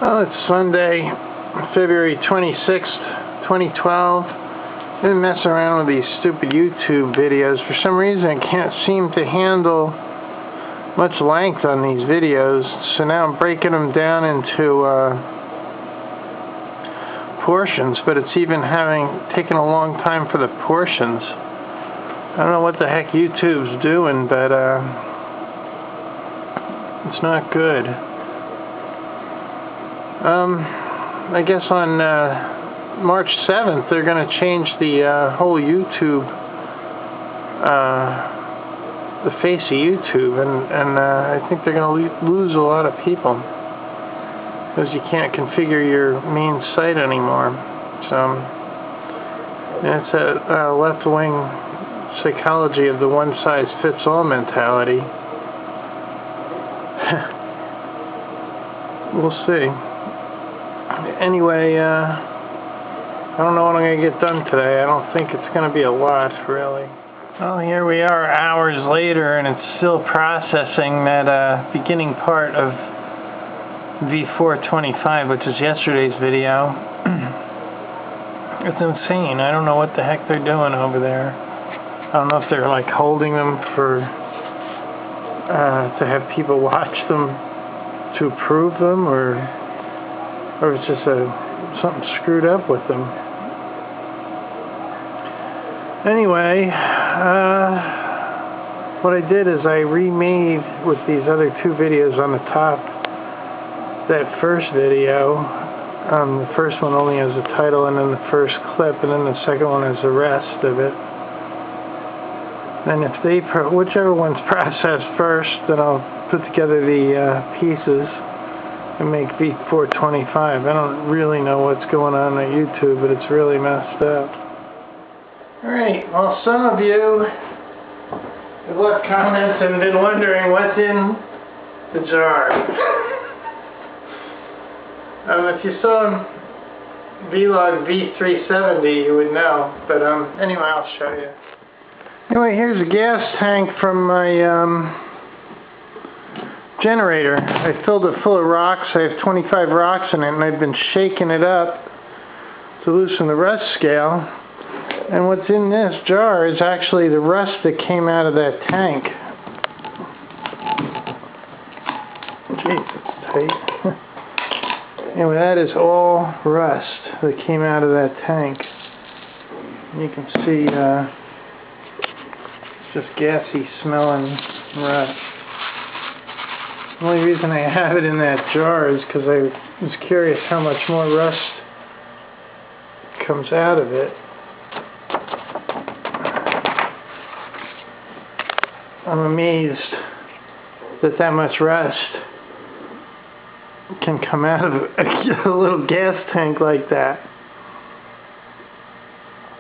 Well, it's Sunday, February 26th, 2012. I've been messing around with these stupid YouTube videos. For some reason, I can't seem to handle much length on these videos. So now I'm breaking them down into portions, but it's even taken a long time for the portions. I don't know what the heck YouTube's doing, but it's not good. I guess on March 7th they're going to change the whole YouTube, the face of YouTube, and I think they're going to lose a lot of people because you can't configure your main site anymore. So it's a left-wing psychology of the one-size-fits-all mentality. We'll see. Anyway, I don't know what I'm going to get done today. I don't think it's going to be a lot, really. Well, here we are hours later, and it's still processing that beginning part of V425, which is yesterday's video. It's insane. I don't know what the heck they're doing over there. I don't know if they're like holding them for to have people watch them to approve them, or it's just something screwed up with them. Anyway, what I did is I remade with these other two videos on the top that first video. The first one only has a title and then the first clip, and then the second one has the rest of it. And if whichever one's processed first, then I'll put together the pieces and make V425. I don't really know what's going on YouTube, but it's really messed up. Alright, well, some of you have left comments and been wondering what's in the jar. If you saw vlog V370, you would know, but anyway, I'll show you. Anyway, here's a gas tank from my generator. I filled it full of rocks. I have 25 rocks in it, and I've been shaking it up to loosen the rust scale. And what's in this jar is actually the rust that came out of that tank. Jeez, it's tight. Anyway, that is all rust that came out of that tank. You can see just gassy smelling rust. The only reason I have it in that jar is because I was curious how much more rust comes out of it. I'm amazed that that much rust can come out of a little gas tank like that.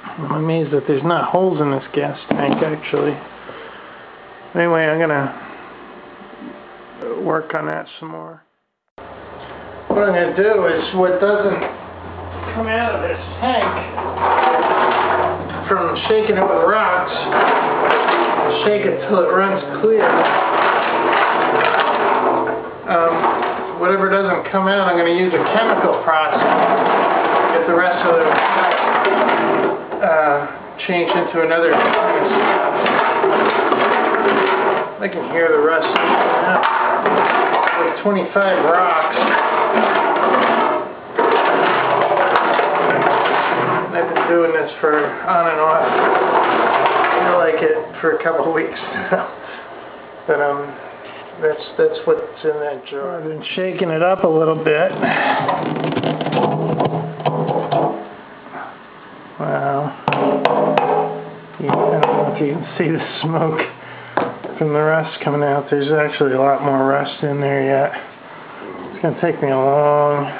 I'm amazed that there's not holes in this gas tank, actually. Anyway, I'm gonna work on that some more. What I'm gonna do is what doesn't come out of this tank from shaking it with rocks, shake it till it runs clear. Whatever doesn't come out, I'm going to use a chemical process to get the rest of it changed into another kind of stuff. I can hear the rust coming out. With 25 rocks. I've been doing this for on and off. I feel like it for a couple of weeks now. But that's what's in that jar. I've been shaking it up a little bit. Wow. I don't know if you can see the smoke from the rust coming out. There's actually a lot more rust in there yet. It's going to take me a long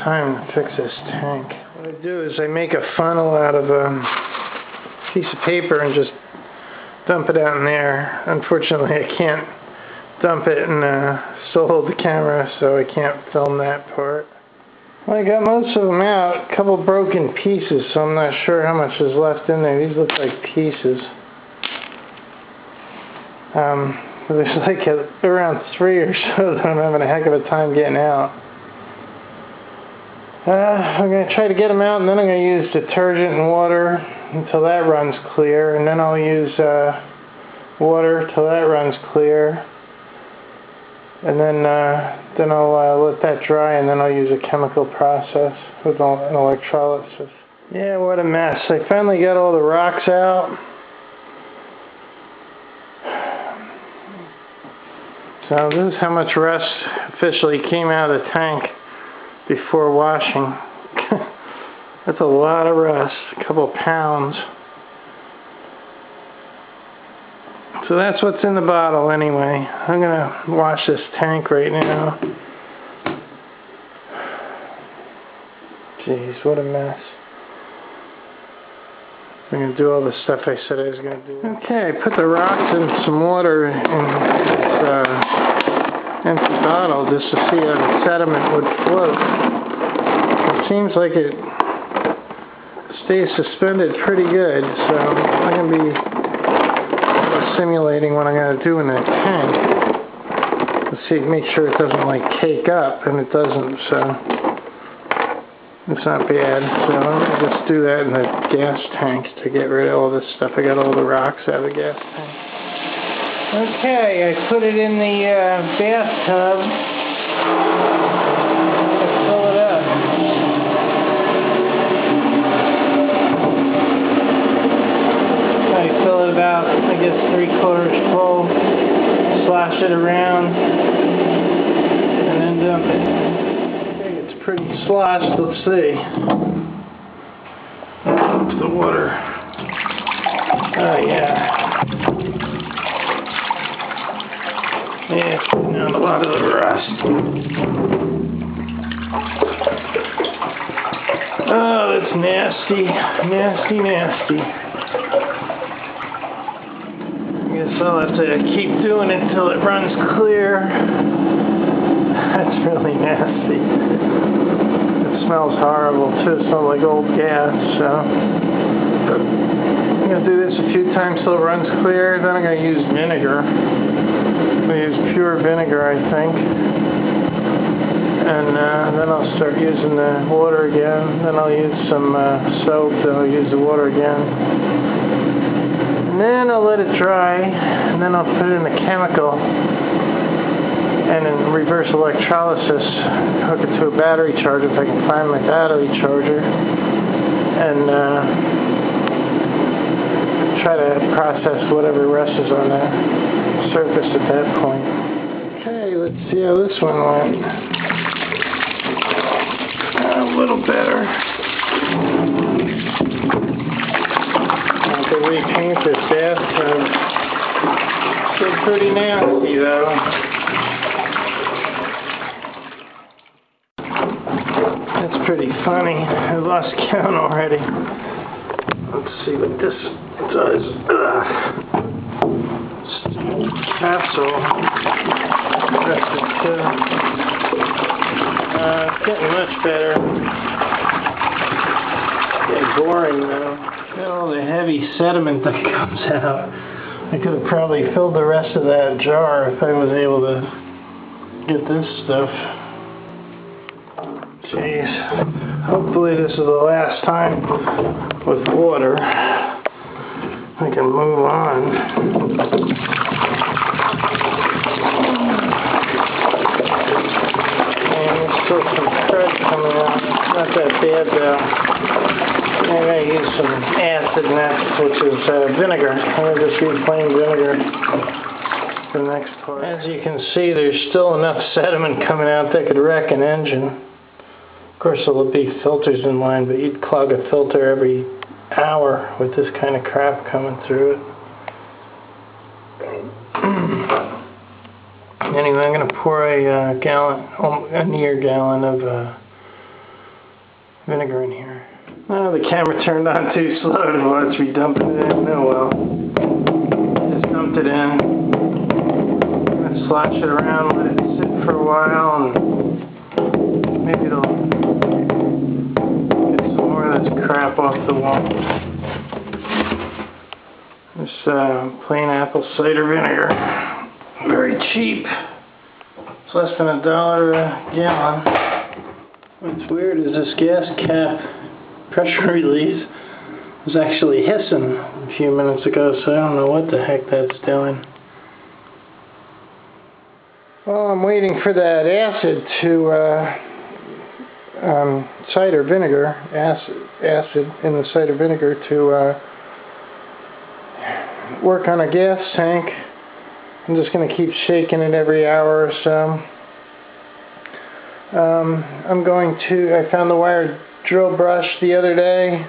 time to fix this tank. What I do is I make a funnel out of a piece of paper and just dump it out in there. Unfortunately, I can't dump it and still hold the camera, so I can't film that part. Well, I got most of them out. A couple broken pieces, so I'm not sure how much is left in there. These look like pieces. There's like around 3 or so that I'm having a heck of a time getting out. I'm going to try to get them out, and then I'm going to use detergent and water until that runs clear, and then I'll use water till that runs clear, and then I'll let that dry, and then I'll use a chemical process with an electrolysis. Yeah, what a mess. I finally got all the rocks out. So this is how much rust officially came out of the tank before washing. That's a lot of rust, a couple pounds. So that's what's in the bottle anyway. I'm gonna wash this tank right now. Jeez, what a mess. I'm going to do all the stuff I said I was going to do. Okay, I put the rocks in some water in this empty bottle just to see how the sediment would float. It seems like it stays suspended pretty good, so I'm going to be simulating what I'm going to do in that tank. Let's see, make sure it doesn't like cake up, and it doesn't, so it's not bad. So I'm going to just do that in the gas tank to get rid of all this stuff. I got all the rocks out of the gas tank. Okay, I put it in the bathtub. Let's fill it up. I fill it about, I guess, 3/4 full. Slosh it around, and then dump it. Pretty sloshed, let's see. Up the water. Oh yeah. Yeah, it's putting out a lot of the rust. Oh, that's nasty. Nasty, nasty. I guess I'll have to keep doing it till it runs clear. That's really nasty. It smells horrible too. It smells like old gas. So I'm going to do this a few times till it runs clear. Then I'm going to use vinegar. I'm going to use pure vinegar, I think. And then I'll start using the water again. Then I'll use some soap. Then I'll use the water again. And then I'll let it dry. And then I'll put it in the chemical. And in reverse electrolysis, hook it to a battery charger if I can find my battery charger, and try to process whatever rest is on the surface at that point. Okay, let's see how this one went. A little better. I have to repaint this bathtub. Still pretty nasty though. That's pretty funny. I lost count already. Let's see what this does. Capsule. That's it too. It's getting much better. It's getting boring though. Look at all the heavy sediment that comes out. I could have probably filled the rest of that jar if I was able to get this stuff. Jeez. Hopefully this is the last time with water. I can move on. And there's still some crud coming out. It's not that bad though. I'm going to use some acid next, which is vinegar. I'm going to just use plain vinegar for the next part. As you can see, there's still enough sediment coming out that could wreck an engine. Of course, there'll be filters in line, but you'd clog a filter every hour with this kind of crap coming through it. Anyway, I'm going to pour a near gallon of vinegar in here. Oh, the camera turned on too slow to watch me dumping it in. Oh well. Just dumped it in. I'm going to slosh it around, let it sit for a while, and maybe it'll get some more of this crap off the wall. This plain apple cider vinegar. Very cheap. It's less than $1 a gallon. What's weird is this gas cap pressure release was actually hissing a few minutes ago, so I don't know what the heck that's doing. Well, I'm waiting for that acid to cider vinegar, acid in the cider vinegar to work on a gas tank. I'm just going to keep shaking it every hour or so. I found the wire drill brush the other day,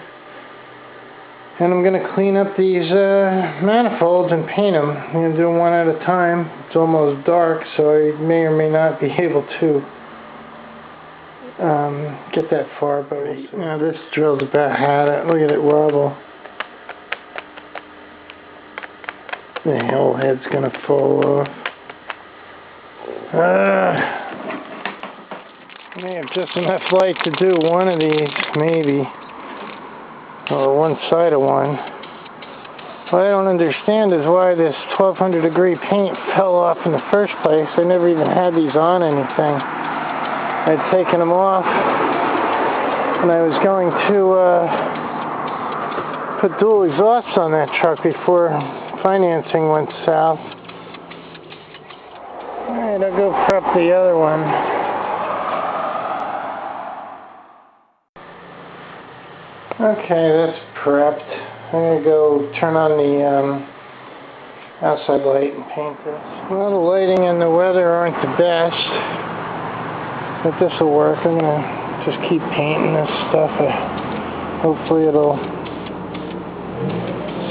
and I'm going to clean up these manifolds and paint them. I'm going to do them one at a time. It's almost dark, so I may or may not be able to get that far, but we'll see. Now this drill's about had it. Look at it wobble. The whole head's gonna fall off. I may have just enough light to do one of these, maybe, or one side of one. What I don't understand is why this 1200 degree paint fell off in the first place. I never even had these on anything. I'd taken them off, and I was going to put dual exhausts on that truck before financing went south. Alright, I'll go prep the other one. Okay, that's prepped. I'm going to go turn on the outside light and paint this. Well, the lighting and the weather aren't the best, but this will work. I'm going to just keep painting this stuff. Hopefully it'll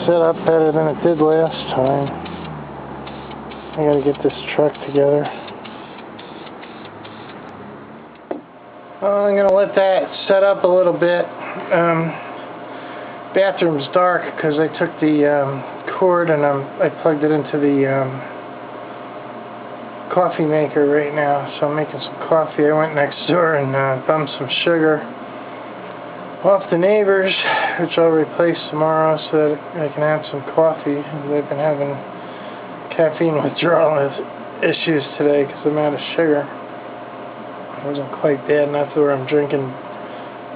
set up better than it did last time. I got to get this truck together. Well, I'm going to let that set up a little bit. Bathroom's dark because I took the cord and I plugged it into the coffee maker right now, so I'm making some coffee. I went next door and bumped some sugar off the neighbors, which I'll replace tomorrow so that I can have some coffee. They've been having caffeine withdrawal issues today because I'm out of sugar. It wasn't quite bad enough where I'm drinking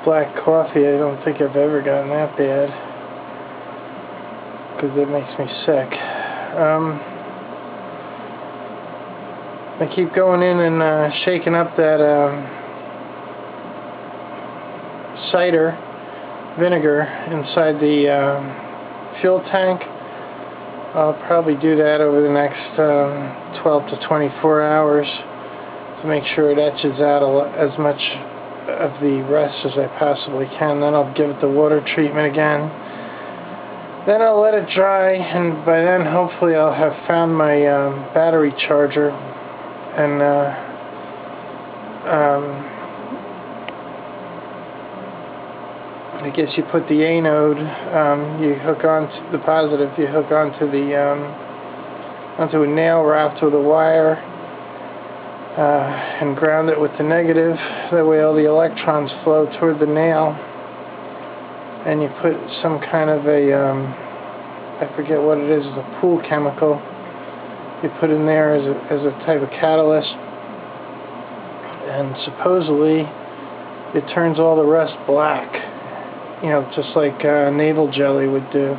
black coffee. I don't think I've ever gotten that bad because it makes me sick. I keep going in and shaking up that cider vinegar inside the fuel tank. I'll probably do that over the next 12 to 24 hours to make sure it etches out as much of the rest as I possibly can. Then I'll give it the water treatment again. Then I'll let it dry, and by then hopefully I'll have found my battery charger. And I guess you put the anode, you hook on to the positive, you hook onto the onto a nail wrapped with a wire, and ground it with the negative. That way all the electrons flow toward the nail. And you put some kind of a I forget what it is, a pool chemical. You put in there as a type of catalyst, and supposedly it turns all the rust black, you know, just like navel jelly would do.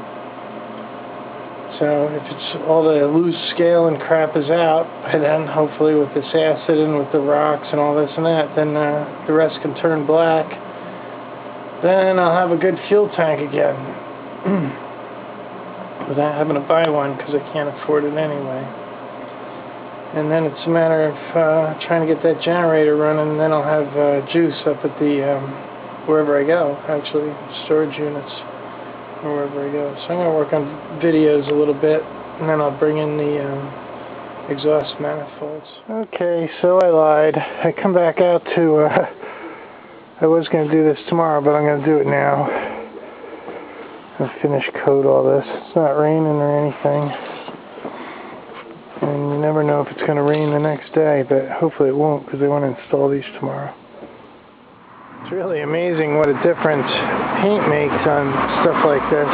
So if it's all the loose scale and crap is out, by then hopefully with this acid and with the rocks and all this and that, then the rest can turn black. Then I'll have a good fuel tank again without having to buy one because I can't afford it anyway. And then it's a matter of trying to get that generator running, and then I'll have juice up at the wherever I go, actually, storage units, or wherever I go. So I'm going to work on videos a little bit, and then I'll bring in the exhaust manifolds. Okay, so I lied. I come back out to, I was going to do this tomorrow, but I'm going to do it now. I'll finish coat all this. It's not raining or anything. And you never know if it's going to rain the next day, but hopefully it won't because I want to install these tomorrow. It's really amazing what a difference paint makes on stuff like this.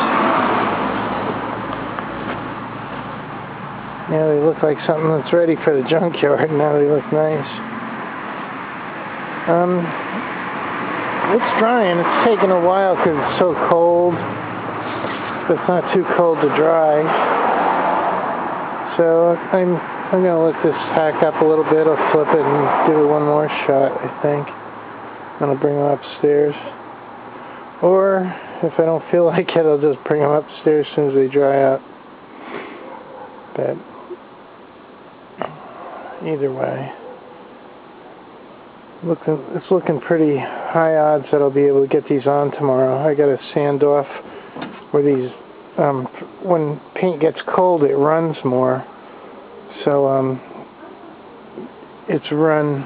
Now they look like something that's ready for the junkyard. Now they look nice. It's drying. It's taking a while because it's so cold. But it's not too cold to dry. So I'm going to let this pack up a little bit. I'll flip it and give it one more shot, I think. I'm going to bring them upstairs. Or, if I don't feel like it, I'll just bring them upstairs as soon as they dry out. But, either way. It's looking pretty high odds that I'll be able to get these on tomorrow. I got to sand off where these, when paint gets cold, it runs more. So, it's run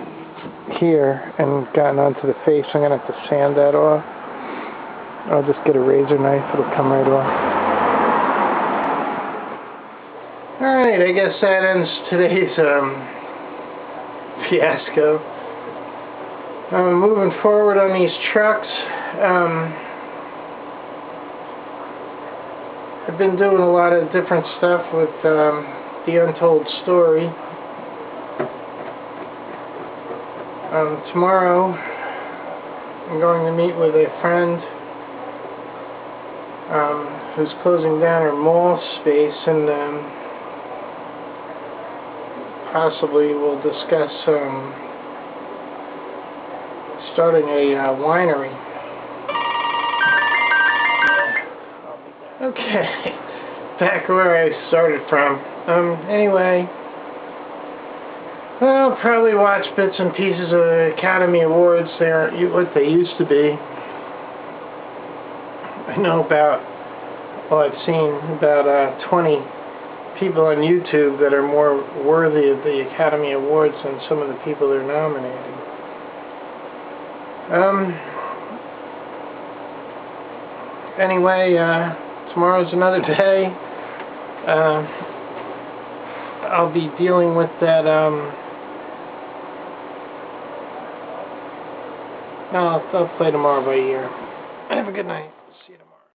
here and gotten onto the face. I'm going to have to sand that off. I'll just get a razor knife. It'll come right off. Alright, I guess that ends today's fiasco. Moving forward on these trucks, I've been doing a lot of different stuff with the Untold Story. Tomorrow I'm going to meet with a friend who's closing down her mall space, and possibly we'll discuss starting a winery. Okay, back where I started from. Anyway, I'll probably watch bits and pieces of the Academy Awards. They aren't what they used to be. I know about, well, I've seen about 20 people on YouTube that are more worthy of the Academy Awards than some of the people they're nominating. Anyway, tomorrow's another day. I'll be dealing with that, no, I'll play tomorrow by ear. Have a good night.